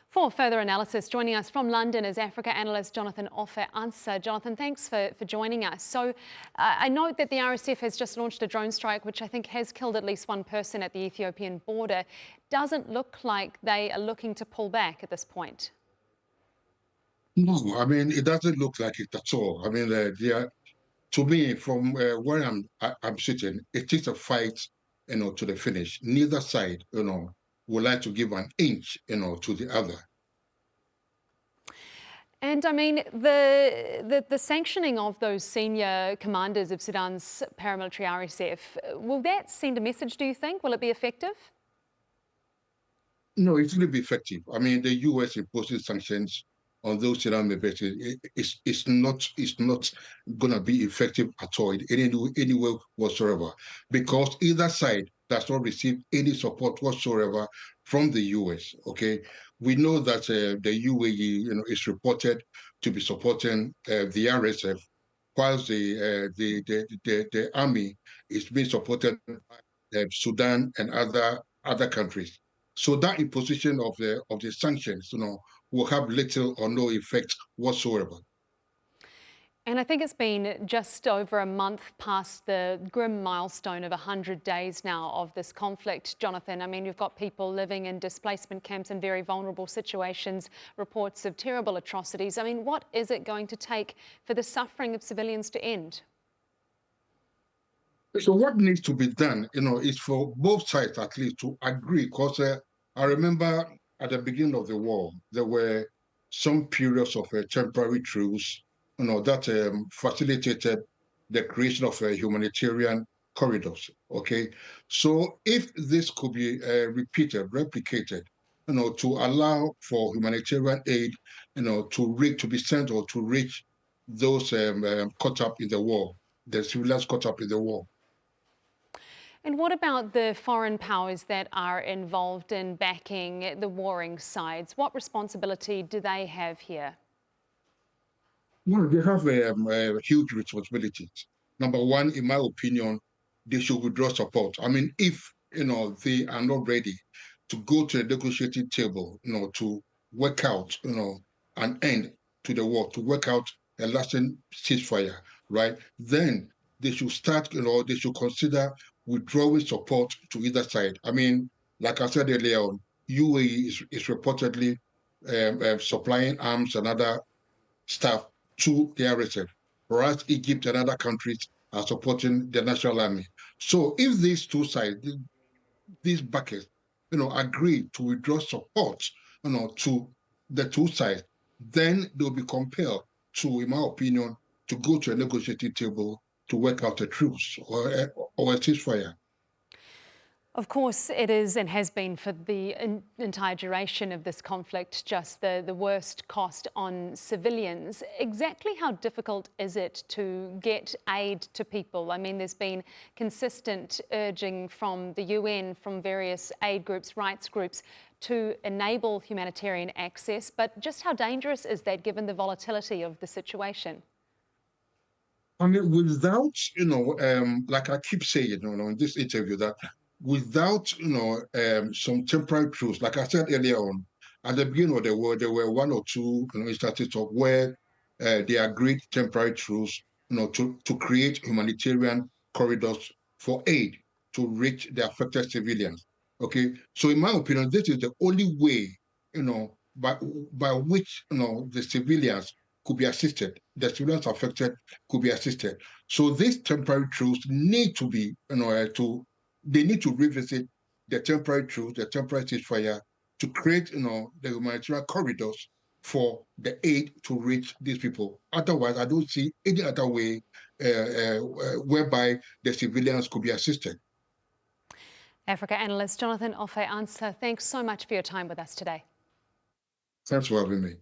For further analysis, joining us from London is Africa analyst Offei Ansah. Jonathan, thanks for joining us. So I note that the RSF has just launched a drone strike, which I think has killed at least one person at the Ethiopian border. Doesn't look like they are looking to pull back at this point. No, I mean, it doesn't look like it at all. I mean, to me, from where I'm sitting, it is a fight, to the finish. Neither side, would like to give an inch, to the other. And I mean, the sanctioning of those senior commanders of Sudan's paramilitary RSF, will that send a message, do you think? Will it be effective? No, it will be effective. I mean, the U.S. imposes sanctions on those Sudan members. It's not going to be effective at all in any way whatsoever, because either side does not receive any support whatsoever from the U.S. Okay, we know that the UAE, is reported to be supporting the RSF, whilst the army is being supported by Sudan and other countries. So that imposition of the sanctions, will have little or no effect whatsoever. And I think it's been just over a month past the grim milestone of 100 days now of this conflict, Jonathan. I mean, you've got people living in displacement camps in very vulnerable situations, reports of terrible atrocities. I mean, what is it going to take for the suffering of civilians to end? So what needs to be done, is for both sides at least to agree. Because I remember at the beginning of the war, there were some periods of temporary truce, that facilitated the creation of humanitarian corridors. Okay, so if this could be replicated, to allow for humanitarian aid, to be sent or to reach those caught up in the war, the civilians caught up in the war. And what about the foreign powers that are involved in backing the warring sides? What responsibility do they have here? Well, they have huge responsibilities. Number one, in my opinion, they should withdraw support. I mean, if they are not ready to go to the negotiating table, to work out, an end to the war, to work out a lasting ceasefire, right? Then they should start, they should consider withdrawing support to either side. I mean, like I said earlier on, UAE is reportedly supplying arms and other stuff to the RSF, whereas Egypt and other countries are supporting the national army. So if these two sides, these buckets, agree to withdraw support, to the two sides, then they'll be compelled to, in my opinion, to go to a negotiating table to work out a truce or a ceasefire. Of course, it is and has been for the entire duration of this conflict just the worst cost on civilians. Exactly how difficult is it to get aid to people? I mean, there's been consistent urging from the UN, from various aid groups, rights groups, to enable humanitarian access. But just how dangerous is that given the volatility of the situation? I mean, without, like I keep saying, in this interview, that without, some temporary truce, like I said earlier on, at the beginning of the war, there were one or two, instances of where they agreed temporary truce, to create humanitarian corridors for aid to reach the affected civilians. Okay, so in my opinion, this is the only way, by which, the civilians could be assisted, the civilians affected could be assisted. So these temporary truce need to be, they need to revisit the temporary truce, the temporary ceasefire, to create, the humanitarian corridors for the aid to reach these people. Otherwise, I don't see any other way whereby the civilians could be assisted. Africa analyst Offei Ansah, thanks so much for your time with us today. Thanks for having me.